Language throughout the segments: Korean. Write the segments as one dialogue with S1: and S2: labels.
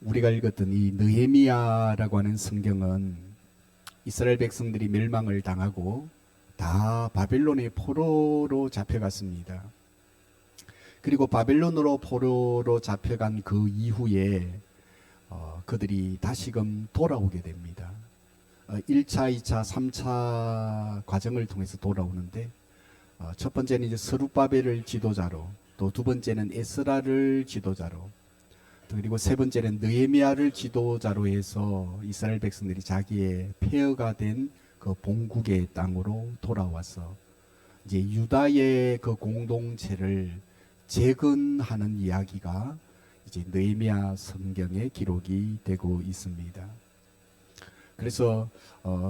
S1: 우리가 읽었던 이 느헤미야라고 하는 성경은 이스라엘 백성들이 멸망을 당하고 다 바벨론의 포로로 잡혀갔습니다. 그리고 바벨론으로 포로로 잡혀간 그 이후에 그들이 다시금 돌아오게 됩니다. 1차, 2차, 3차 과정을 통해서 돌아오는데 첫 번째는 이제 스룹바벨을 지도자로, 또 두 번째는 에스라를 지도자로, 그리고 세 번째는 느헤미야를 지도자로 해서 이스라엘 백성들이 자기의 폐허가 된 그 본국의 땅으로 돌아와서 이제 유다의 그 공동체를 재건하는 이야기가 이제 느헤미야 성경에 기록이 되고 있습니다. 그래서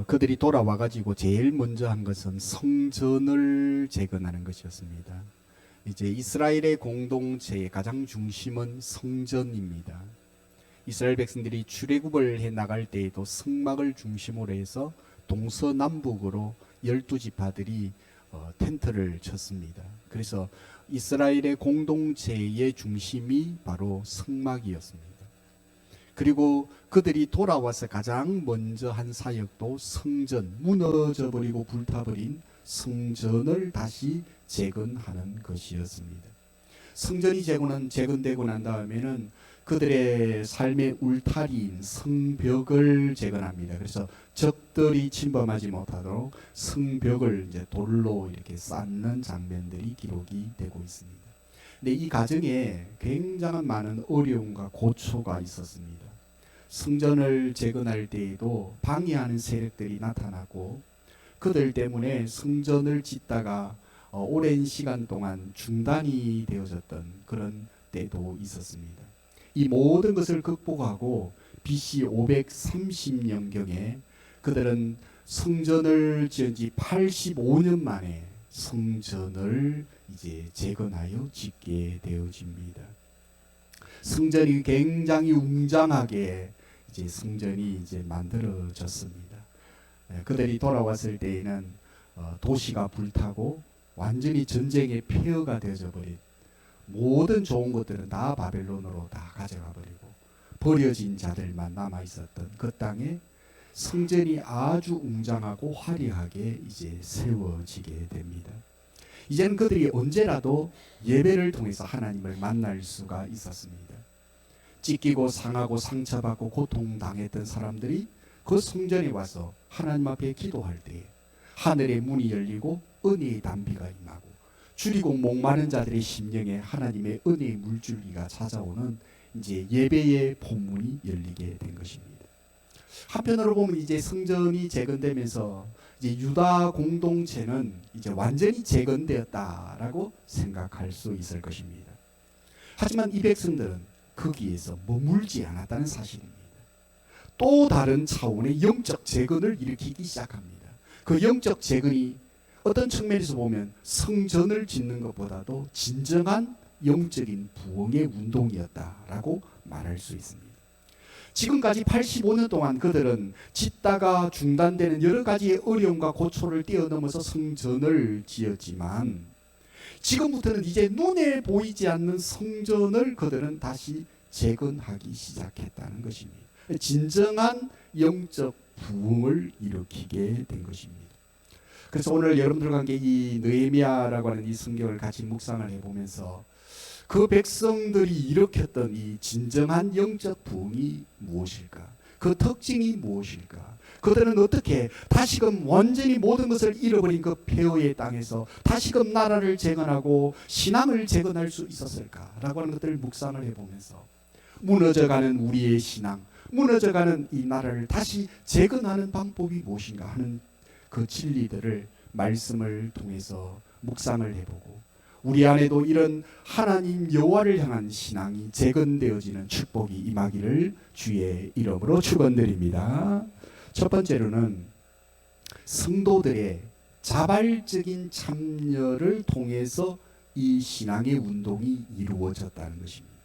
S1: 그들이 돌아와 가지고 제일 먼저 한 것은 성전을 재건하는 것이었습니다. 이제 이스라엘의 공동체의 가장 중심은 성전입니다. 이스라엘 백성들이 출애굽을 해 나갈 때에도 성막을 중심으로 해서 동서남북으로 12지파들이 텐트를 쳤습니다. 그래서 이스라엘의 공동체의 중심이 바로 성막이었습니다. 그리고 그들이 돌아와서 가장 먼저 한 사역도 성전, 무너져 버리고 불타버린 성전을 다시 재건하는 것이었습니다. 성전이 재건되고 난 다음에는 그들의 삶의 울타리인 성벽을 재건합니다. 그래서 적들이 침범하지 못하도록 성벽을 이제 돌로 이렇게 쌓는 장면들이 기록이 되고 있습니다. 근데 이 과정에 굉장한 많은 어려움과 고초가 있었습니다. 성전을 재건할 때에도 방해하는 세력들이 나타나고 그들 때문에 성전을 짓다가 오랜 시간 동안 중단이 되어졌던 그런 때도 있었습니다. 이 모든 것을 극복하고 BC 530년경에 그들은 성전을 지은 지 85년 만에 성전을 이제 재건하여 짓게 되어집니다. 성전이 굉장히 웅장하게 이제 성전이 이제 만들어졌습니다. 그들이 돌아왔을 때에는 도시가 불타고 완전히 전쟁의 폐허가 되어져 버린 모든 좋은 것들은 다 바벨론으로 다 가져가 버리고 버려진 자들만 남아 있었던 그 땅에 성전이 아주 웅장하고 화려하게 이제 세워지게 됩니다. 이제는 그들이 언제라도 예배를 통해서 하나님을 만날 수가 있었습니다. 찢기고 상하고 상처받고 고통당했던 사람들이 그 성전에 와서 하나님 앞에 기도할 때에 하늘의 문이 열리고 은혜의 단비가 임하고 줄이고 목마른 자들의 심령에 하나님의 은혜의 물줄기가 찾아오는 이제 예배의 본문이 열리게 된 것입니다. 한편으로 보면 이제 성전이 재건되면서 이제 유다 공동체는 이제 완전히 재건되었다라고 생각할 수 있을 것입니다. 하지만 이 백성들은 거기에서 머물지 않았다는 사실입니다. 또 다른 차원의 영적 재건을 일으키기 시작합니다. 그 영적 재건이 어떤 측면에서 보면 성전을 짓는 것보다도 진정한 영적인 부흥의 운동이었다라고 말할 수 있습니다. 지금까지 85년 동안 그들은 짓다가 중단되는 여러 가지의 어려움과 고초를 뛰어넘어서 성전을 지었지만 지금부터는 이제 눈에 보이지 않는 성전을 그들은 다시 재건하기 시작했다는 것입니다. 진정한 영적 부흥을 일으키게 된 것입니다. 그래서 오늘 여러분들과 함께 이 느헤미야라고 하는 이 성경을 같이 묵상을 해보면서 그 백성들이 일으켰던 이 진정한 영적 부흥이 무엇일까? 그 특징이 무엇일까? 그들은 어떻게 다시금 완전히 모든 것을 잃어버린 그 폐허의 땅에서 다시금 나라를 재건하고 신앙을 재건할 수 있었을까라고 하는 것들을 묵상을 해보면서 무너져가는 우리의 신앙, 무너져가는 이 나라를 다시 재건하는 방법이 무엇인가 하는 그 진리들을 말씀을 통해서 묵상을 해보고 우리 안에도 이런 하나님 여호와를 향한 신앙이 재건되어지는 축복이 임하기를 주의 이름으로 축원드립니다. 첫 번째로는 성도들의 자발적인 참여를 통해서 이 신앙의 운동이 이루어졌다는 것입니다.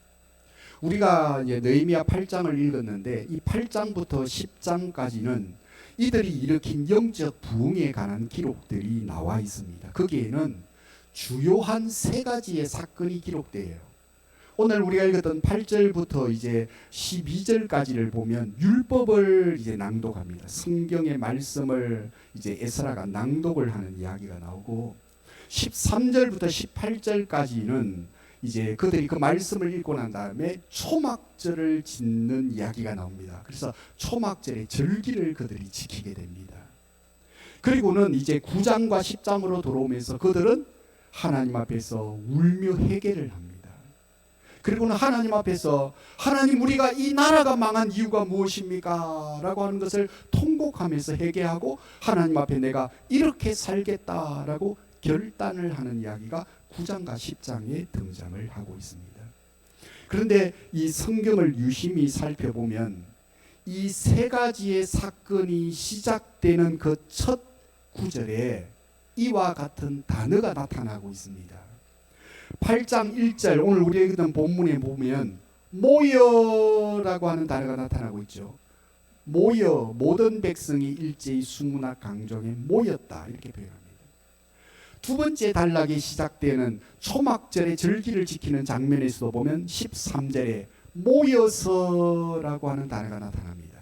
S1: 우리가 이제 느헤미야 8장을 읽었는데 이 8장부터 10장까지는 이들이 일으킨 영적 부흥에 관한 기록들이 나와 있습니다. 거기에는 주요한 세 가지의 사건이 기록돼요. 오늘 우리가 읽었던 8절부터 이제 12절까지를 보면 율법을 이제 낭독합니다. 성경의 말씀을 이제 에스라가 낭독을 하는 이야기가 나오고 13절부터 18절까지는 이제 그들이 그 말씀을 읽고 난 다음에 초막절을 짓는 이야기가 나옵니다. 그래서 초막절의 절기를 그들이 지키게 됩니다. 그리고는 이제 9장과 10장으로 들어오면서 그들은 하나님 앞에서 울며 회개를 합니다. 그리고는 하나님 앞에서 하나님, 우리가 이 나라가 망한 이유가 무엇입니까? 라고 하는 것을 통곡하면서 회개하고 하나님 앞에 내가 이렇게 살겠다라고 결단을 하는 이야기가 9장과 10장에 등장을 하고 있습니다. 그런데 이 성경을 유심히 살펴보면 이 세 가지의 사건이 시작되는 그 첫 구절에 이와 같은 단어가 나타나고 있습니다. 8장 1절, 오늘 우리가 읽던 본문에 보면 모여라고 하는 단어가 나타나고 있죠. 모여, 모든 백성이 일제히 수문학 강정에 모였다, 이렇게 표현합니다. 두 번째 단락이 시작되는 초막절의 절기를 지키는 장면에서도 보면 13절에 모여서라고 하는 단어가 나타납니다.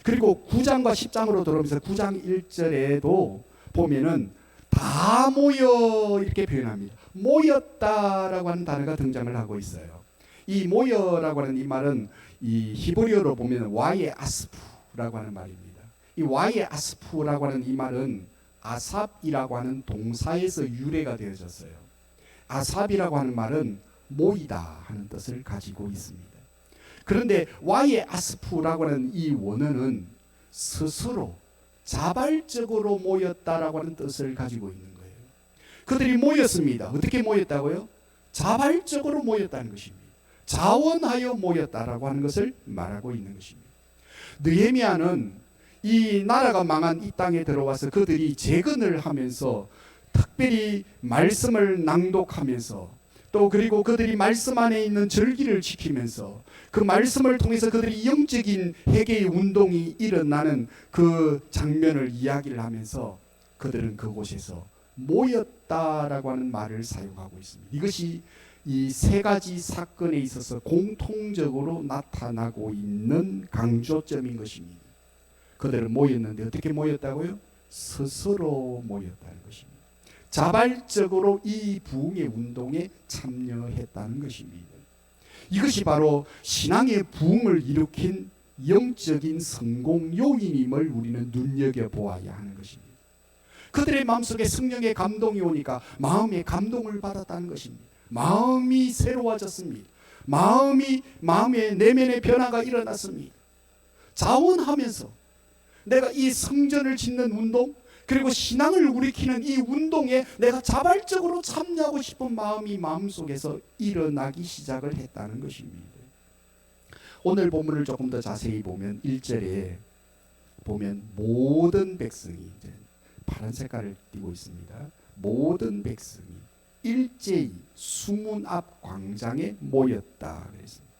S1: 그리고 9장과 10장으로 들어오면서 9장 1절에도 보면은 다 모여 이렇게 표현합니다. 모였다라고 하는 단어가 등장을 하고 있어요. 이 모여라고 하는 이 말은 이 히브리어로 보면 와예 아스프라고 하는 말입니다. 이 와예 아스프라고 하는 이 말은 아삽이라고 하는 동사에서 유래가 되어졌어요. 아삽이라고 하는 말은 모이다 하는 뜻을 가지고 있습니다. 그런데 와예 아스프라고 하는 이 원어는 스스로 자발적으로 모였다라고 하는 뜻을 가지고 있는 거예요. 그들이 모였습니다. 어떻게 모였다고요? 자발적으로 모였다는 것입니다. 자원하여 모였다라고 하는 것을 말하고 있는 것입니다. 느헤미야는 이 나라가 망한 이 땅에 들어와서 그들이 재건을 하면서 특별히 말씀을 낭독하면서 또 그리고 그들이 말씀 안에 있는 절기를 지키면서 그 말씀을 통해서 그들이 영적인 회개의 운동이 일어나는 그 장면을 이야기를 하면서 그들은 그곳에서 모였다라고 하는 말을 사용하고 있습니다. 이것이 이 세 가지 사건에 있어서 공통적으로 나타나고 있는 강조점인 것입니다. 그들은 모였는데 어떻게 모였다고요? 스스로 모였다는 것입니다. 자발적으로 이 부흥의 운동에 참여했다는 것입니다. 이것이 바로 신앙의 부흥을 일으킨 영적인 성공 요인임을 우리는 눈여겨보아야 하는 것입니다. 그들의 마음속에 성령의 감동이 오니까 마음의 감동을 받았다는 것입니다. 마음이 새로워졌습니다. 마음의 내면의 변화가 일어났습니다. 자원하면서 내가 이 성전을 짓는 운동, 그리고 신앙을 일으키는 이 운동에 내가 자발적으로 참여하고 싶은 마음이 마음속에서 일어나기 시작을 했다는 것입니다. 오늘 본문을 조금 더 자세히 보면 1절에 보면 모든 백성이, 이제 파란 색깔을 띠고 있습니다. 모든 백성이 일제히 수문 앞 광장에 모였다 그랬습니다.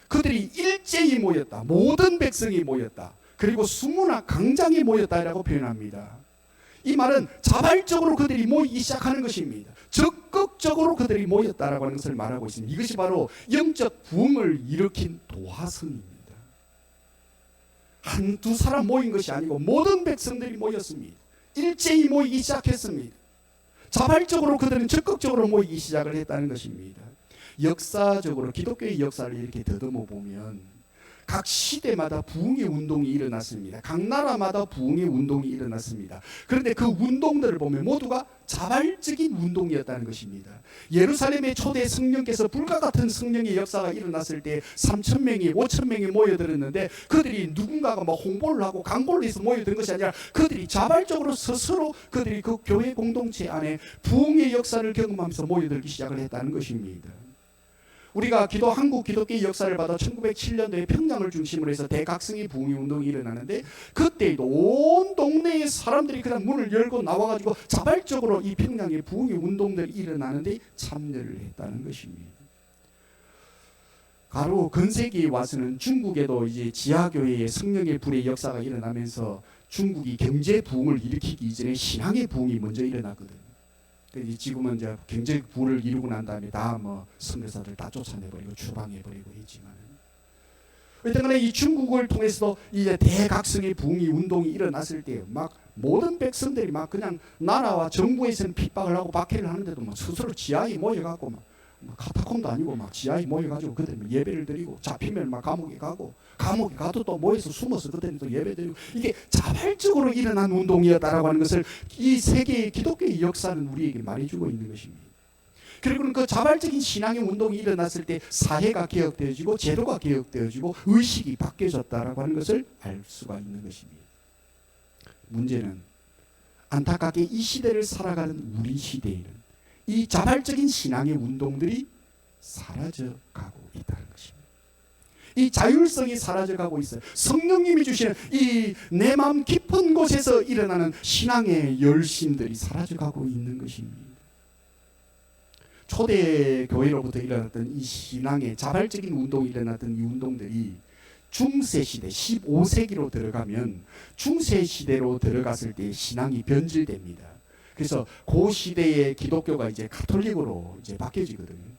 S1: 그들이 일제히 모였다. 모든 백성이 모였다. 그리고 수문 앞 광장에 모였다라고 표현합니다. 이 말은 자발적으로 그들이 모이기 시작하는 것입니다. 적극적으로 그들이 모였다라고 하는 것을 말하고 있습니다. 이것이 바로 영적 부흥을 일으킨 도화선입니다. 한두 사람 모인 것이 아니고 모든 백성들이 모였습니다. 일제히 모이기 시작했습니다. 자발적으로 그들은 적극적으로 모이기 시작을 했다는 것입니다. 역사적으로 기독교의 역사를 이렇게 더듬어 보면 각 시대마다 부흥의 운동이 일어났습니다. 각 나라마다 부흥의 운동이 일어났습니다. 그런데 그 운동들을 보면 모두가 자발적인 운동이었다는 것입니다. 예루살렘의 초대 성령께서 불과 같은 성령의 역사가 일어났을 때 3,000명이 5,000명이 모여들었는데 그들이 누군가가 막 홍보를 하고 광고를 해서 모여든 것이 아니라 그들이 자발적으로 스스로 그들이 그 교회 공동체 안에 부흥의 역사를 경험하면서 모여들기 시작을 했다는 것입니다. 우리가 한국 기독교의 역사를 봐도 1907년도에 평양을 중심으로 해서 대각성의 부흥의 운동이 일어나는데 그때에도 온 동네의 사람들이 그냥 문을 열고 나와가지고 자발적으로 이 평양의 부흥의 운동들이 일어나는데 참여를 했다는 것입니다. 가로 근세기에 와서는 중국에도 이제 지하교회의 성령의 불의 역사가 일어나면서 중국이 경제 부흥을 일으키기 이전에 신앙의 부흥이 먼저 일어났거든요. 지금은 이제 경제 부를 이루고 난 다음에 다 뭐 선교사들 다 쫓아내버리고 추방해버리고 있지만, 어쨌거나 이 중국을 통해서도 이제 대각성의 붕이 운동이 일어났을 때 막 모든 백성들이 막 그냥 나라와 정부에서는 핍박을 하고 박해를 하는데도 막 스스로 지하에 모여갖고 막 카타콤도 아니고 막 지하에 모여가지고 그때 예배를 드리고, 잡히면 막 감옥에 가고, 감옥에 가도 또 모여서 숨어서 그때는 또 예배 드리고, 이게 자발적으로 일어난 운동이었다라고 하는 것을 이 세계의 기독교의 역사는 우리에게 말해주고 있는 것입니다. 그리고 그 자발적인 신앙의 운동이 일어났을 때 사회가 개혁되어지고 제도가 개혁되어지고 의식이 바뀌어졌다라고 하는 것을 알 수가 있는 것입니다. 문제는 안타깝게 이 시대를 살아가는 우리 시대에는 이 자발적인 신앙의 운동들이 사라져가고 있다는 것입니다. 이 자율성이 사라져가고 있어요. 성령님이 주시는 이 내 마음 깊은 곳에서 일어나는 신앙의 열심들이 사라져가고 있는 것입니다. 초대 교회로부터 일어났던 이 신앙의 자발적인 운동이 일어났던 이 운동들이 중세 시대 15세기로 들어가면, 중세 시대로 들어갔을 때 신앙이 변질됩니다. 그래서 그 시대의 기독교가 이제 가톨릭으로 이제 바뀌어지거든요.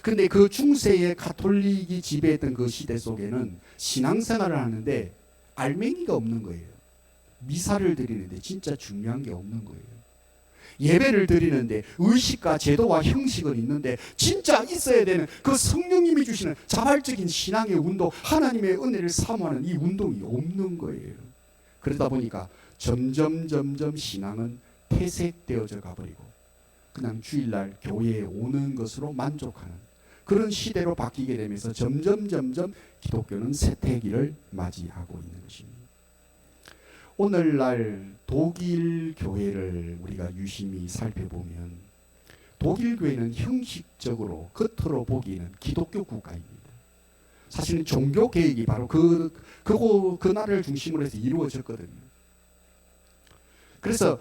S1: 근데 그 중세의 가톨릭이 지배했던 그 시대 속에는 신앙생활을 하는데 알맹이가 없는 거예요. 미사를 드리는데 진짜 중요한 게 없는 거예요. 예배를 드리는데 의식과 제도와 형식은 있는데 진짜 있어야 되는 그 성령님이 주시는 자발적인 신앙의 운동, 하나님의 은혜를 사모하는 이 운동이 없는 거예요. 그러다 보니까 점점 신앙은 퇴색되어져 가버리고 그냥 주일날 교회에 오는 것으로 만족하는 그런 시대로 바뀌게 되면서 점점 기독교는 쇠퇴기를 맞이하고 있는 것입니다. 오늘날 독일 교회를 우리가 유심히 살펴보면 독일 교회는 형식적으로 겉으로 보기에는 기독교 국가입니다. 사실은 종교 개혁이 바로 그 나라를 중심으로 해서 이루어졌거든요. 그래서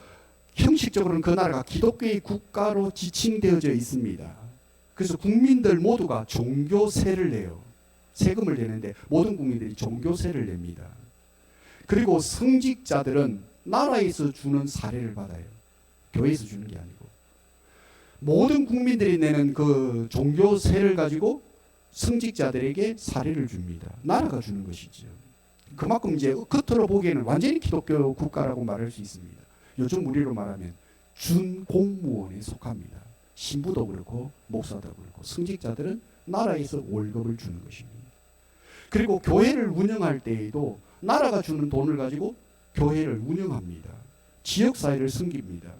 S1: 형식적으로는 그 나라가 기독교의 국가로 지칭되어져 있습니다. 그래서 국민들 모두가 종교세를 내요. 세금을 내는데 모든 국민들이 종교세를 냅니다. 그리고 성직자들은 나라에서 주는 사례를 받아요. 교회에서 주는 게 아니고. 모든 국민들이 내는 그 종교세를 가지고 성직자들에게 사례를 줍니다. 나라가 주는 것이죠. 그만큼 이제 겉으로 보기에는 완전히 기독교 국가라고 말할 수 있습니다. 요즘 우리로 말하면 준공무원에 속합니다. 신부도 그렇고 목사도 그렇고 성직자들은 나라에서 월급을 주는 것입니다. 그리고 교회를 운영할 때에도 나라가 주는 돈을 가지고 교회를 운영합니다. 지역사회를 섬깁니다.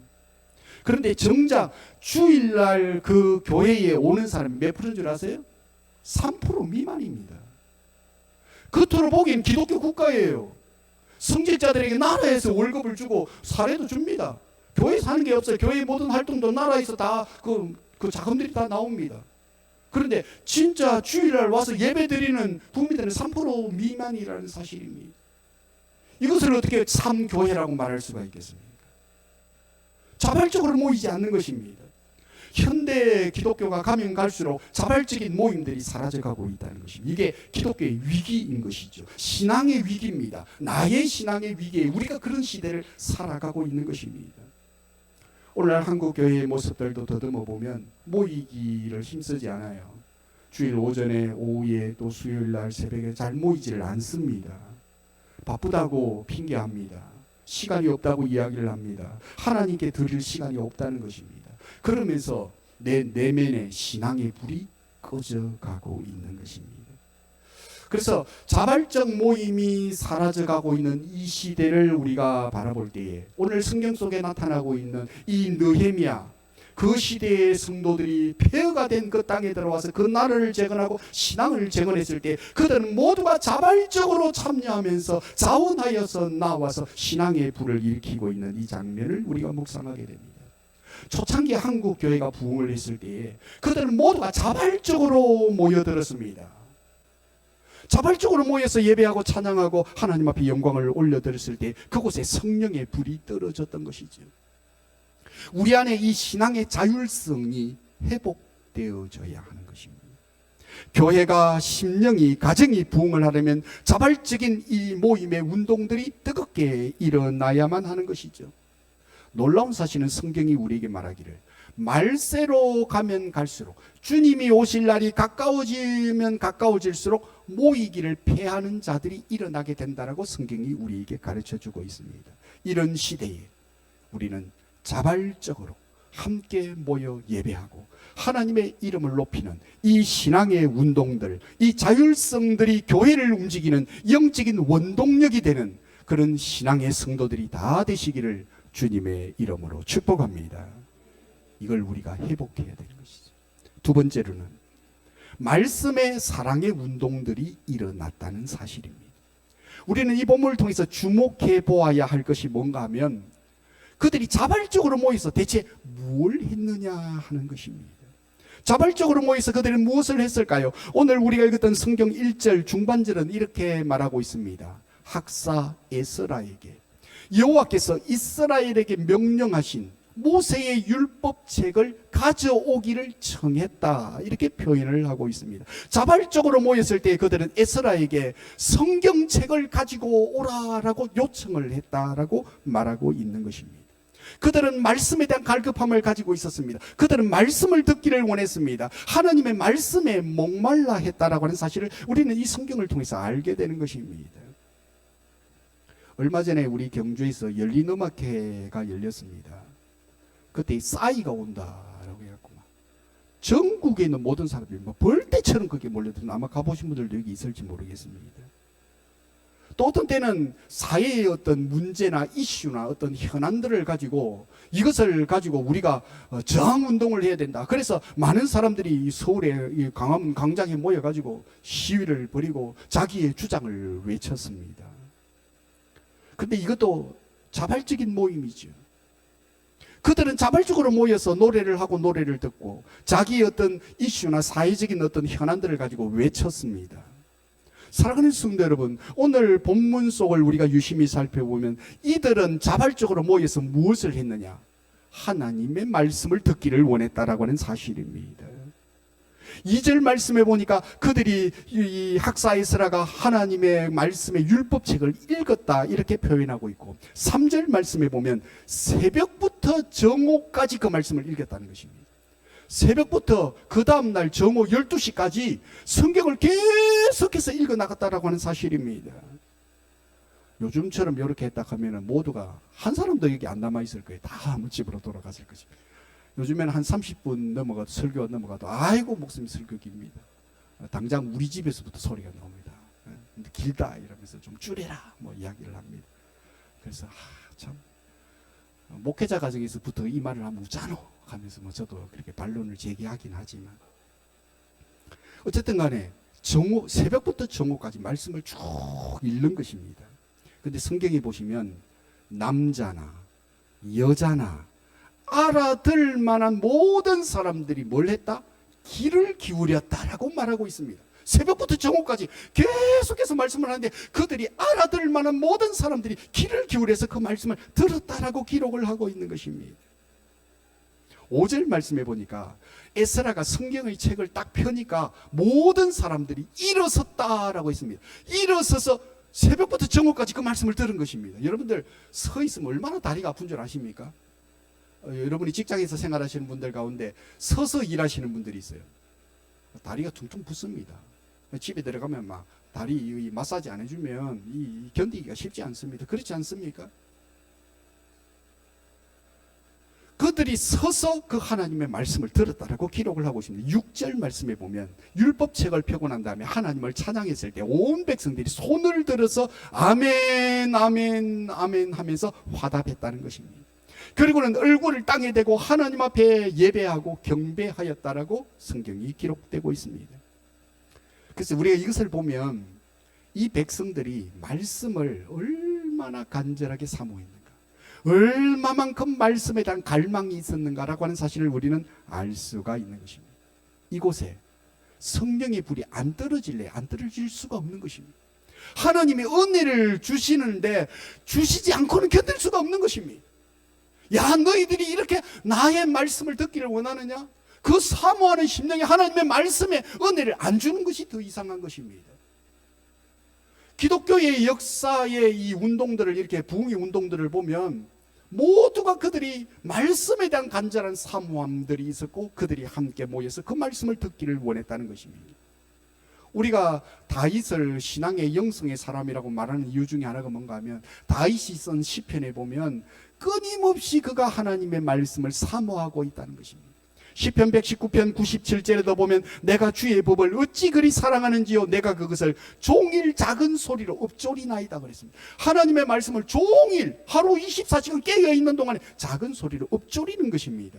S1: 그런데 정작 주일날 그 교회에 오는 사람이 몇 프로인 줄 아세요? 3% 미만입니다. 겉으로 보기엔 기독교 국가예요. 성직자들에게 나라에서 월급을 주고 사례도 줍니다. 교회에서 하는 게 없어요. 교회의 모든 활동도 나라에서 다 그 자금들이 다 나옵니다. 그런데 진짜 주일날 와서 예배 드리는 국민들은 3% 미만이라는 사실입니다. 이것을 어떻게 참교회라고 말할 수가 있겠습니까? 자발적으로 모이지 않는 것입니다. 현대 기독교가 가면 갈수록 자발적인 모임들이 사라져가고 있다는 것입니다. 이게 기독교의 위기인 것이죠. 신앙의 위기입니다. 나의 신앙의 위기에 우리가 그런 시대를 살아가고 있는 것입니다. 오늘날 한국 교회의 모습들도 더듬어 보면 모이기를 힘쓰지 않아요. 주일 오전에, 오후에, 또 수요일날 새벽에 잘 모이지를 않습니다. 바쁘다고 핑계합니다. 시간이 없다고 이야기를 합니다. 하나님께 드릴 시간이 없다는 것입니다. 그러면서 내 내면의 신앙의 불이 꺼져가고 있는 것입니다. 그래서 자발적 모임이 사라져가고 있는 이 시대를 우리가 바라볼 때에 오늘 성경 속에 나타나고 있는 이 느헤미야, 그 시대의 성도들이 폐허가 된 그 땅에 들어와서 그 나라를 재건하고 신앙을 재건했을 때 그들은 모두가 자발적으로 참여하면서 자원하여서 나와서 신앙의 불을 일으키고 있는 이 장면을 우리가 묵상하게 됩니다. 초창기 한국 교회가 부흥을 했을 때에 그들은 모두가 자발적으로 모여들었습니다. 자발적으로 모여서 예배하고 찬양하고 하나님 앞에 영광을 올려드렸을 때 그곳에 성령의 불이 떨어졌던 것이죠. 우리 안에 이 신앙의 자율성이 회복되어져야 하는 것입니다. 교회가 심령이 가정이 부흥을 하려면 자발적인 이 모임의 운동들이 뜨겁게 일어나야만 하는 것이죠. 놀라운 사실은 성경이 우리에게 말하기를 말세로 가면 갈수록, 주님이 오실 날이 가까워지면 가까워질수록 모이기를 패하는 자들이 일어나게 된다라고 성경이 우리에게 가르쳐주고 있습니다. 이런 시대에 우리는 자발적으로 함께 모여 예배하고 하나님의 이름을 높이는 이 신앙의 운동들, 이 자율성들이 교회를 움직이는 영적인 원동력이 되는 그런 신앙의 성도들이 다 되시기를 주님의 이름으로 축복합니다. 이걸 우리가 회복해야 되는 것이죠. 두 번째로는 말씀의 사랑의 운동들이 일어났다는 사실입니다. 우리는 이 본문을 통해서 주목해 보아야 할 것이 뭔가 하면 그들이 자발적으로 모여서 대체 뭘 했느냐 하는 것입니다. 자발적으로 모여서 그들은 무엇을 했을까요? 오늘 우리가 읽었던 성경 1절 중반절은 이렇게 말하고 있습니다. 학사 에스라에게 여호와께서 이스라엘에게 명령하신 모세의 율법책을 가져오기를 청했다, 이렇게 표현을 하고 있습니다. 자발적으로 모였을 때 그들은 에스라에게 성경책을 가지고 오라라고 요청을 했다라고 말하고 있는 것입니다. 그들은 말씀에 대한 갈급함을 가지고 있었습니다. 그들은 말씀을 듣기를 원했습니다. 하나님의 말씀에 목말라 했다라고 하는 사실을 우리는 이 성경을 통해서 알게 되는 것입니다. 얼마 전에 우리 경주에서 열린음악회가 열렸습니다. 그때 싸이가 온다라고 해갖고 전국에 있는 모든 사람들이 벌떼처럼 그게 몰려들은, 아마 가보신 분들도 여기 있을지 모르겠습니다. 또 어떤 때는 사회의 어떤 문제나 이슈나 어떤 현안들을 가지고 이것을 가지고 우리가 저항운동을 해야 된다. 그래서 많은 사람들이 서울의 광화문 광장에 모여가지고 시위를 벌이고 자기의 주장을 외쳤습니다. 근데 이것도 자발적인 모임이죠. 그들은 자발적으로 모여서 노래를 하고 노래를 듣고 자기의 어떤 이슈나 사회적인 어떤 현안들을 가지고 외쳤습니다. 사랑하는 성도 여러분, 오늘 본문 속을 우리가 유심히 살펴보면 이들은 자발적으로 모여서 무엇을 했느냐? 하나님의 말씀을 듣기를 원했다라고 하는 사실입니다. 2절 말씀에 보니까 그들이 이 학사 에스라가 하나님의 말씀의 율법책을 읽었다, 이렇게 표현하고 있고, 3절 말씀에 보면 새벽부터 정오까지 그 말씀을 읽었다는 것입니다. 새벽부터 그 다음날 정오 12시까지 성경을 계속해서 읽어 나갔다라고 하는 사실입니다. 요즘처럼 이렇게 했다 하면 모두가 한 사람도 여기 안 남아있을 거예요. 다 집으로 돌아갔을 것입니다. 요즘에는 한 30분 넘어가도, 설교가 넘어가도 아이고 목사님 설교 깁니다. 당장 우리 집에서부터 소리가 나옵니다. 근데 길다 이러면서 좀 줄여라 뭐 이야기를 합니다. 그래서 참 목회자 가정에서부터 이 말을 하면 웃잖아 하면서 뭐 저도 그렇게 반론을 제기하긴 하지만, 어쨌든 간에 정오, 새벽부터 정오까지 말씀을 쭉 읽는 것입니다. 근데 성경에 보시면 남자나 여자나 알아들 만한 모든 사람들이 뭘 했다? 귀를 기울였다라고 말하고 있습니다. 새벽부터 정오까지 계속해서 말씀을 하는데 그들이 알아들 만한 모든 사람들이 귀를 기울여서 그 말씀을 들었다라고 기록을 하고 있는 것입니다. 5절 말씀해 보니까 에스라가 성경의 책을 딱 펴니까 모든 사람들이 일어섰다라고 했습니다. 일어서서 새벽부터 정오까지 그 말씀을 들은 것입니다. 여러분들 서 있으면 얼마나 다리가 아픈 줄 아십니까? 여러분이 직장에서 생활하시는 분들 가운데 서서 일하시는 분들이 있어요. 다리가 퉁퉁 붓습니다. 집에 들어가면 막 다리 마사지 안 해주면 견디기가 쉽지 않습니다. 그렇지 않습니까? 그들이 서서 그 하나님의 말씀을 들었다라고 기록을 하고 있습니다. 6절 말씀에 보면 율법책을 펴고 난 다음에 하나님을 찬양했을 때 온 백성들이 손을 들어서 아멘 아멘 아멘 하면서 화답했다는 것입니다. 그리고는 얼굴을 땅에 대고 하나님 앞에 예배하고 경배하였다라고 성경이 기록되고 있습니다. 그래서 우리가 이것을 보면 이 백성들이 말씀을 얼마나 간절하게 사모했는가, 얼마만큼 말씀에 대한 갈망이 있었는가라고 하는 사실을 우리는 알 수가 있는 것입니다. 이곳에 성령의 불이 안 떨어질래 안 떨어질 수가 없는 것입니다. 하나님의 은혜를 주시는데 주시지 않고는 견딜 수가 없는 것입니다. 야, 너희들이 이렇게 나의 말씀을 듣기를 원하느냐? 그 사모하는 심령이 하나님의 말씀에 은혜를 안 주는 것이 더 이상한 것입니다. 기독교의 역사의 이 운동들을, 이렇게 부흥의 운동들을 보면 모두가 그들이 말씀에 대한 간절한 사모함들이 있었고 그들이 함께 모여서 그 말씀을 듣기를 원했다는 것입니다. 우리가 다윗을 신앙의 영성의 사람이라고 말하는 이유 중에 하나가 뭔가 하면 다윗이 쓴 시편에 보면 끊임없이 그가 하나님의 말씀을 사모하고 있다는 것입니다. 시편 119편 97절에도 보면 내가 주의 법을 어찌 그리 사랑하는지요 내가 그것을 종일 작은 소리로 읊조리나이다 그랬습니다. 하나님의 말씀을 종일 하루 24시간 깨어있는 동안에 작은 소리로 읊조리는 것입니다.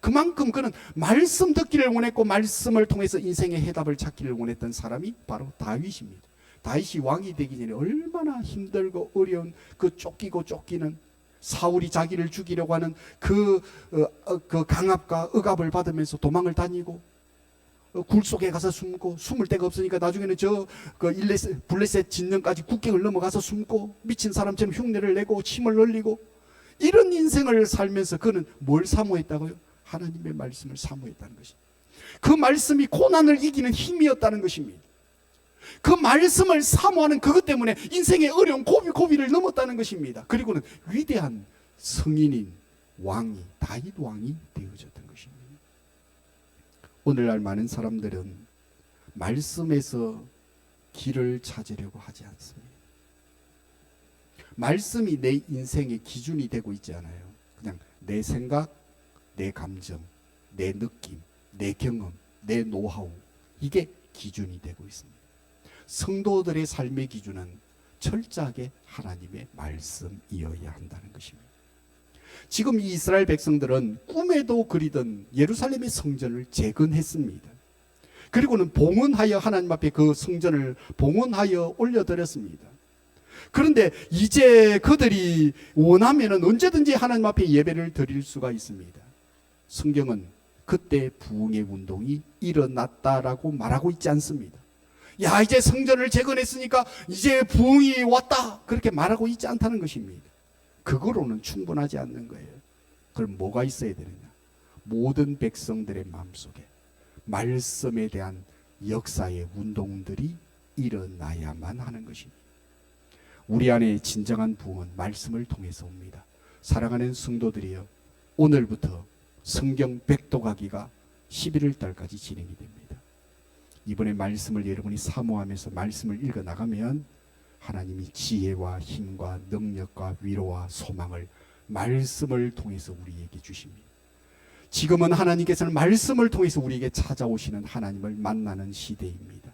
S1: 그만큼 그는 말씀 듣기를 원했고 말씀을 통해서 인생의 해답을 찾기를 원했던 사람이 바로 다윗입니다. 다윗이 왕이 되기 전에 얼마나 힘들고 어려운 그 쫓기고 쫓기는 사울이 자기를 죽이려고 하는 그 강압과 억압을 받으면서 도망을 다니고 굴 속에 가서 숨고 숨을 데가 없으니까 나중에는 블레셋 진영까지 국경을 넘어가서 숨고 미친 사람처럼 흉내를 내고 침을 흘리고 이런 인생을 살면서 그는 뭘 사모했다고요? 하나님의 말씀을 사모했다는 것입니다. 그 말씀이 고난을 이기는 힘이었다는 것입니다. 그 말씀을 사모하는 그것 때문에 인생의 어려운 고비를 넘었다는 것입니다. 그리고는 위대한 성인인 왕이 다윗 왕이 되어졌던 것입니다. 오늘날 많은 사람들은 말씀에서 길을 찾으려고 하지 않습니다. 말씀이 내 인생의 기준이 되고 있지 않아요. 그냥 내 생각, 내 감정, 내 느낌, 내 경험, 내 노하우 이게 기준이 되고 있습니다. 성도들의 삶의 기준은 철저하게 하나님의 말씀이어야 한다는 것입니다. 지금 이 이스라엘 백성들은 꿈에도 그리던 예루살렘의 성전을 재건했습니다. 그리고는 봉헌하여 하나님 앞에 그 성전을 봉헌하여 올려드렸습니다. 그런데 이제 그들이 원하면 언제든지 하나님 앞에 예배를 드릴 수가 있습니다. 성경은 그때 부흥의 운동이 일어났다라고 말하고 있지 않습니다. 야, 이제 성전을 재건했으니까 이제 부흥이 왔다 그렇게 말하고 있지 않다는 것입니다. 그거로는 충분하지 않는 거예요. 그럼 뭐가 있어야 되느냐? 모든 백성들의 마음속에 말씀에 대한 역사의 운동들이 일어나야만 하는 것입니다. 우리 안에 진정한 부흥은 말씀을 통해서 옵니다. 사랑하는 성도들이여, 오늘부터 성경 백독하기가 11월 달까지 진행이 됩니다. 이번에 말씀을 여러분이 사모하면서 말씀을 읽어 나가면 하나님이 지혜와 힘과 능력과 위로와 소망을 말씀을 통해서 우리에게 주십니다. 지금은 하나님께서는 말씀을 통해서 우리에게 찾아오시는 하나님을 만나는 시대입니다.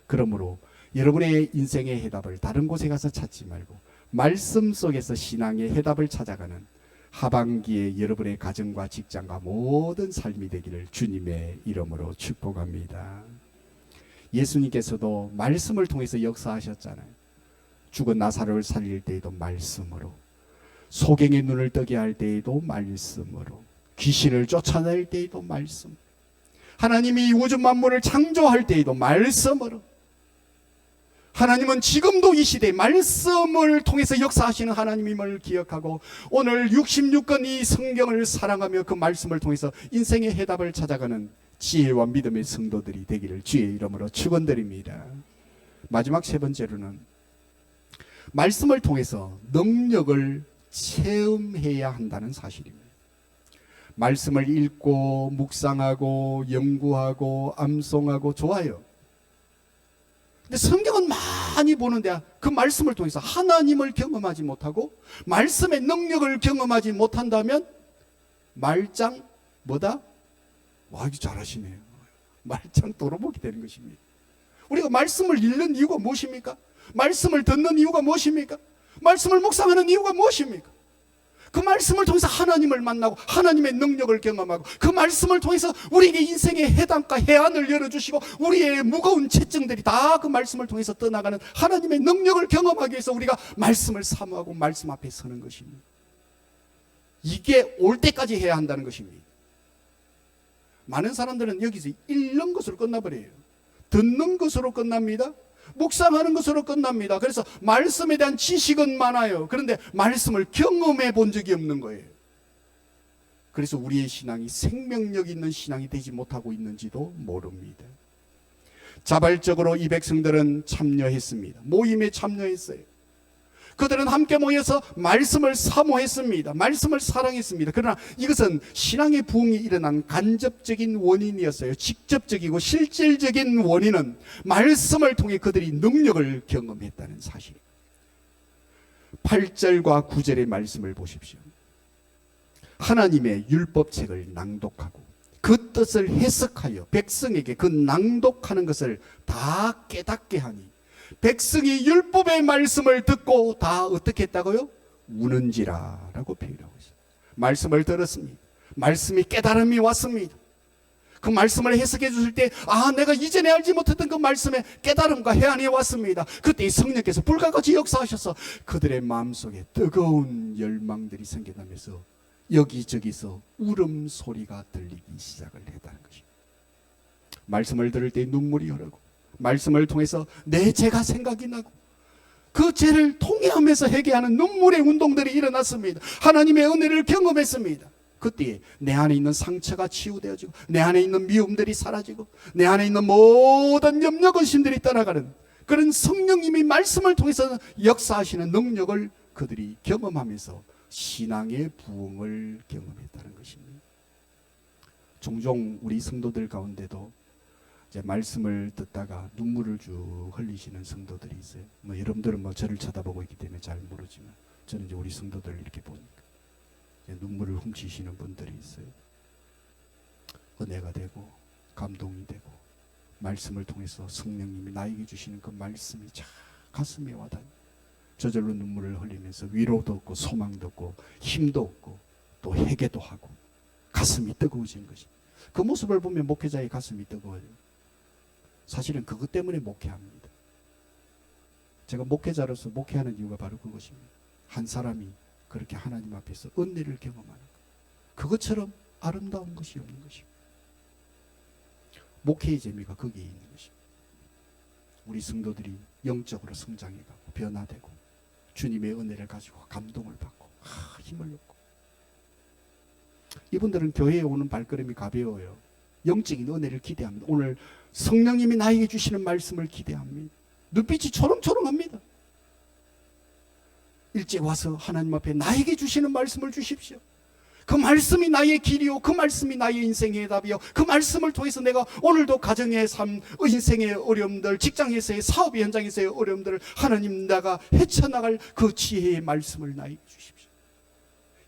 S1: 그러므로 여러분의 인생의 해답을 다른 곳에 가서 찾지 말고 말씀 속에서 신앙의 해답을 찾아가는 하반기에 여러분의 가정과 직장과 모든 삶이 되기를 주님의 이름으로 축복합니다. 예수님께서도 말씀을 통해서 역사하셨잖아요. 죽은 나사로를 살릴 때에도 말씀으로, 소경의 눈을 뜨게 할 때에도 말씀으로, 귀신을 쫓아낼 때에도 말씀, 하나님이 우주 만물을 창조할 때에도 말씀으로. 하나님은 지금도 이 시대에 말씀을 통해서 역사하시는 하나님임을 기억하고 오늘 66권 이 성경을 사랑하며 그 말씀을 통해서 인생의 해답을 찾아가는 지혜와 믿음의 성도들이 되기를 주의 이름으로 축원드립니다. 마지막 세 번째로는 말씀을 통해서 능력을 체험해야 한다는 사실입니다. 말씀을 읽고 묵상하고 연구하고 암송하고 좋아요. 근데 성경은 많이 보는데 그 말씀을 통해서 하나님을 경험하지 못하고 말씀의 능력을 경험하지 못한다면 말짱 뭐다? 와, 이거 잘하시네요. 말짱 도로복이 되는 것입니다. 우리가 말씀을 읽는 이유가 무엇입니까? 말씀을 듣는 이유가 무엇입니까? 말씀을 묵상하는 이유가 무엇입니까? 그 말씀을 통해서 하나님을 만나고 하나님의 능력을 경험하고 그 말씀을 통해서 우리에게 인생의 해답과 해안을 열어주시고 우리의 무거운 채증들이 다 그 말씀을 통해서 떠나가는 하나님의 능력을 경험하기 위해서 우리가 말씀을 사모하고 말씀 앞에 서는 것입니다. 이게 올 때까지 해야 한다는 것입니다. 많은 사람들은 여기서 읽는 것으로 끝나버려요. 듣는 것으로 끝납니다. 묵상하는 것으로 끝납니다. 그래서 말씀에 대한 지식은 많아요. 그런데 말씀을 경험해 본 적이 없는 거예요. 그래서 우리의 신앙이 생명력 있는 신앙이 되지 못하고 있는지도 모릅니다. 자발적으로 이 백성들은 참여했습니다. 모임에 참여했어요. 그들은 함께 모여서 말씀을 사모했습니다. 말씀을 사랑했습니다. 그러나 이것은 신앙의 부흥이 일어난 간접적인 원인이었어요. 직접적이고 실질적인 원인은 말씀을 통해 그들이 능력을 경험했다는 사실. 8절과 9절의 말씀을 보십시오. 하나님의 율법책을 낭독하고 그 뜻을 해석하여 백성에게 그 낭독하는 것을 다 깨닫게 하니 백성이 율법의 말씀을 듣고 다 어떻게 했다고요? 우는지라 라고 표현하고 있어요. 말씀을 들었습니다. 말씀이 깨달음이 왔습니다. 그 말씀을 해석해 주실 때 내가 이전에 알지 못했던 그 말씀에 깨달음과 해안이 왔습니다. 그때 성령께서 불과 같이 역사하셔서 그들의 마음속에 뜨거운 열망들이 생겨나면서 여기저기서 울음소리가 들리기 시작을 했다는 것입니다. 말씀을 들을 때 눈물이 흐르고 말씀을 통해서 내 죄가 생각이 나고 그 죄를 통회하면서 회개하는 눈물의 운동들이 일어났습니다. 하나님의 은혜를 경험했습니다. 그때 내 안에 있는 상처가 치유되어지고 내 안에 있는 미움들이 사라지고 내 안에 있는 모든 염려 근심들이 떠나가는 그런 성령님이 말씀을 통해서 역사하시는 능력을 그들이 경험하면서 신앙의 부흥을 경험했다는 것입니다. 종종 우리 성도들 가운데도 이제 말씀을 듣다가 눈물을 쭉 흘리시는 성도들이 있어요. 여러분들은 저를 쳐다보고 있기 때문에 잘 모르지만 저는 이제 우리 성도들 이렇게 보니까 이제 눈물을 훔치시는 분들이 있어요. 은혜가 되고 감동이 되고 말씀을 통해서 성령님이 나에게 주시는 그 말씀이 자 가슴에 와닿는 저절로 눈물을 흘리면서 위로도 없고 소망도 없고 힘도 없고 또 회개도 하고 가슴이 뜨거워지는 것이. 그 모습을 보면 목회자의 가슴이 뜨거워져요. 사실은 그것 때문에 목회합니다. 제가 목회자로서 목회하는 이유가 바로 그것입니다. 한 사람이 그렇게 하나님 앞에서 은혜를 경험하는 것. 그것처럼 아름다운 것이 없는 것입니다. 목회의 재미가 거기에 있는 것입니다. 우리 성도들이 영적으로 성장해가고 변화되고 주님의 은혜를 가지고 감동을 받고 힘을 얻고 이분들은 교회에 오는 발걸음이 가벼워요. 영적인 은혜를 기대합니다. 오늘 성령님이 나에게 주시는 말씀을 기대합니다. 눈빛이 초롱초롱합니다. 일찍 와서 하나님 앞에 나에게 주시는 말씀을 주십시오. 그 말씀이 나의 길이요 그 말씀이 나의 인생의 답이요 그 말씀을 통해서 내가 오늘도 가정의 삶, 인생의 어려움들, 직장에서의 사업 현장에서의 어려움들을 하나님 내가 헤쳐나갈 그 지혜의 말씀을 나에게 주십시오.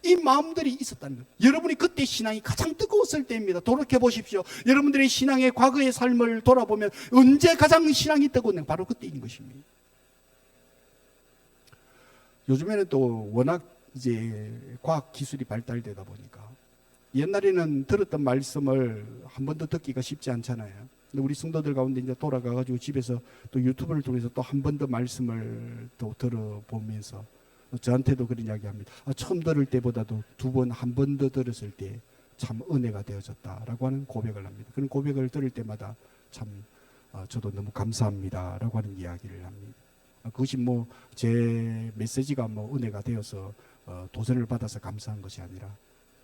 S1: 이 마음들이 있었다는 것. 여러분이 그때 신앙이 가장 뜨거웠을 때입니다. 돌이켜보십시오. 여러분들의 신앙의 과거의 삶을 돌아보면 언제 가장 신앙이 뜨거웠는가? 바로 그때인 것입니다. 요즘에는 또 워낙 이제 과학 기술이 발달되다 보니까 옛날에는 들었던 말씀을 한 번 더 듣기가 쉽지 않잖아요. 근데 우리 성도들 가운데 이제 돌아가가지고 집에서 또 유튜브를 통해서 또 한 번 더 말씀을 또 들어보면서 저한테도 그런 이야기 합니다. 처음 들을 때보다도 한 번 더 들었을 때 참 은혜가 되어졌다라고 하는 고백을 합니다. 그런 고백을 들을 때마다 참 저도 너무 감사합니다라고 하는 이야기를 합니다. 그것이 제 메시지가 은혜가 되어서 도전을 받아서 감사한 것이 아니라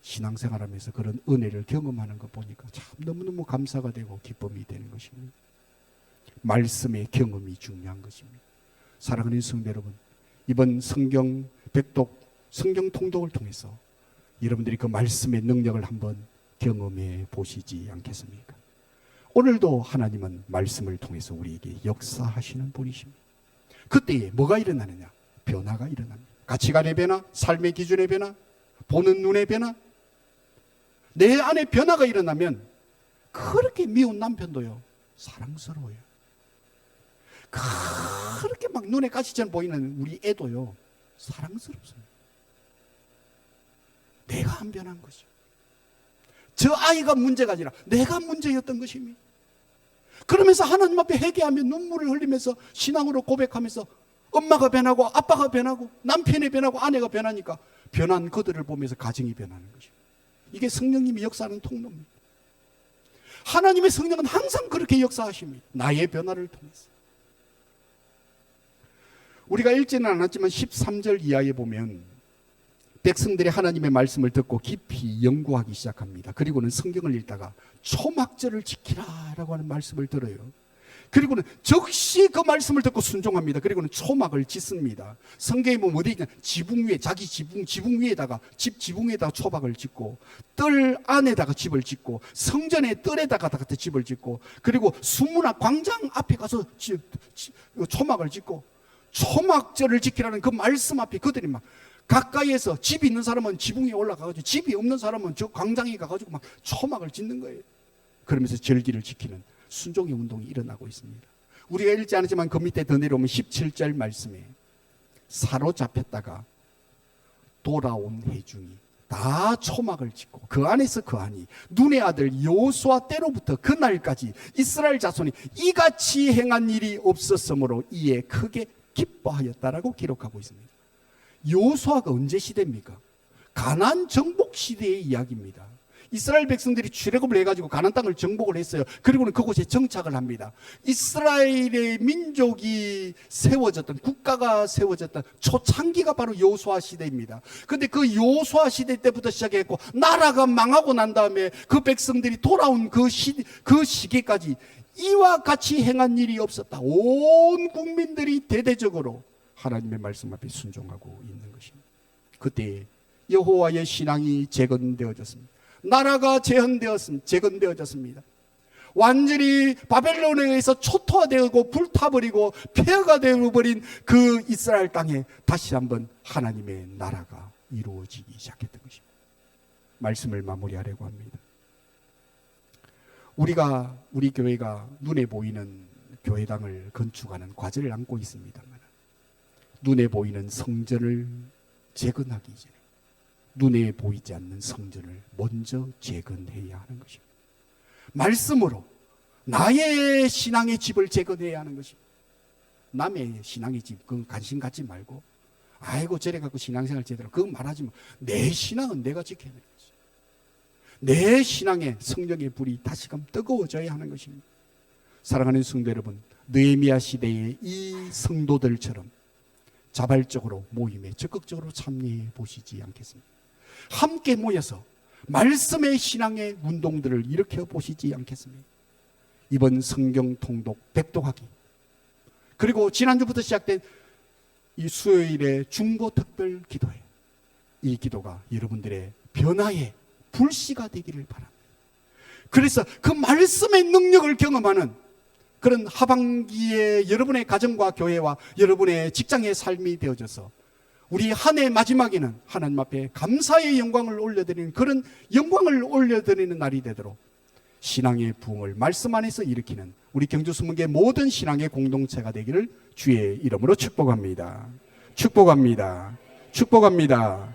S1: 신앙생활하면서 그런 은혜를 경험하는 것 보니까 참 너무너무 감사가 되고 기쁨이 되는 것입니다. 말씀의 경험이 중요한 것입니다. 사랑하는 성도 여러분, 이번 성경 백독, 성경 통독을 통해서 여러분들이 그 말씀의 능력을 한번 경험해 보시지 않겠습니까? 오늘도 하나님은 말씀을 통해서 우리에게 역사하시는 분이십니다. 그때에 뭐가 일어나느냐? 변화가 일어납니다. 가치관의 변화, 삶의 기준의 변화, 보는 눈의 변화. 내 안에 변화가 일어나면 그렇게 미운 남편도요 사랑스러워요. 그렇게 막 눈에 가시처럼 보이는 우리 애도요 사랑스럽습니다. 내가 안 변한 거죠. 저 아이가 문제가 아니라 내가 문제였던 것입니다. 그러면서 하나님 앞에 회개하며 눈물을 흘리면서 신앙으로 고백하면서 엄마가 변하고 아빠가 변하고 남편이 변하고 아내가 변하니까 변한 그들을 보면서 가정이 변하는 것입니다. 이게 성령님이 역사하는 통로입니다. 하나님의 성령은 항상 그렇게 역사하십니다. 나의 변화를 통해서. 우리가 읽지는 않았지만 13절 이하에 보면 백성들이 하나님의 말씀을 듣고 깊이 연구하기 시작합니다. 그리고는 성경을 읽다가 초막절을 지키라 라고 하는 말씀을 들어요. 그리고는 즉시 그 말씀을 듣고 순종합니다. 그리고는 초막을 짓습니다. 성경에 보면 어디 있냐? 지붕 위에, 자기 지붕 위에다가, 집 지붕 위에다가 초막을 짓고, 뜰 안에다가 집을 짓고, 성전의 뜰에다가 집을 짓고, 그리고 수문화 광장 앞에 가서 초막을 짓고, 초막절을 지키라는 그 말씀 앞에 그들이 막 가까이에서, 집이 있는 사람은 지붕 위에 올라가가지고, 집이 없는 사람은 저 광장에 가가지고 막 초막을 짓는 거예요. 그러면서 절기를 지키는 순종의 운동이 일어나고 있습니다. 우리가 읽지 않았지만 그 밑에 더 내려오면 17절 말씀에 사로잡혔다가 돌아온 회중이 다 초막을 짓고 그 안에서 거하니 눈의 아들 여호수아 때로부터 그날까지 이스라엘 자손이 이같이 행한 일이 없었으므로 이에 크게 기뻐하였다라고 기록하고 있습니다. 여호수아가 언제 시대입니까? 가나안 정복 시대의 이야기입니다. 이스라엘 백성들이 출애굽을 해가지고 가나안 땅을 정복을 했어요. 그리고는 그곳에 정착을 합니다. 이스라엘의 민족이 세워졌던, 국가가 세워졌던 초창기가 바로 여호수아 시대입니다. 그런데 그 여호수아 시대 때부터 시작했고, 나라가 망하고 난 다음에 그 백성들이 돌아온 그 시기까지 이와 같이 행한 일이 없었다. 온 국민들이 대대적으로 하나님의 말씀 앞에 순종하고 있는 것입니다. 그때 여호와의 신앙이 재건되어졌습니다. 나라가 재건되어졌습니다. 완전히 바벨론에 의해서 초토화되고 불타버리고 폐허가 되어버린 그 이스라엘 땅에 다시 한번 하나님의 나라가 이루어지기 시작했던 것입니다. 말씀을 마무리하려고 합니다. 우리 교회가 눈에 보이는 교회당을 건축하는 과제를 안고 있습니다만, 눈에 보이는 성전을 재건하기 전에 눈에 보이지 않는 성전을 먼저 재건해야 하는 것입니다. 말씀으로 나의 신앙의 집을 재건해야 하는 것입니다. 남의 신앙의 집, 그건 관심 갖지 말고, 아이고 저래 갖고 신앙생활 제대로, 그거 말하지 마. 내 신앙은 내가 지켜야 되는 것입니다. 내 신앙에 성령의 불이 다시금 뜨거워져야 하는 것입니다. 사랑하는 성도 여러분, 느헤미야 시대의 이 성도들처럼 자발적으로 모임에 적극적으로 참여해 보시지 않겠습니까? 함께 모여서 말씀의 신앙의 운동들을 일으켜 보시지 않겠습니까? 이번 성경 통독 백독하기, 그리고 지난주부터 시작된 이 수요일의 중보 특별 기도회, 이 기도가 여러분들의 변화의 불씨가 되기를 바랍니다. 그래서 그 말씀의 능력을 경험하는 그런 하반기에 여러분의 가정과 교회와 여러분의 직장의 삶이 되어져서 우리 한 해 마지막에는 하나님 앞에 감사의 영광을 올려드리는, 그런 영광을 올려드리는 날이 되도록 신앙의 부흥을 말씀 안에서 일으키는 우리 경주수문계 모든 신앙의 공동체가 되기를 주의 이름으로 축복합니다. 축복합니다. 축복합니다.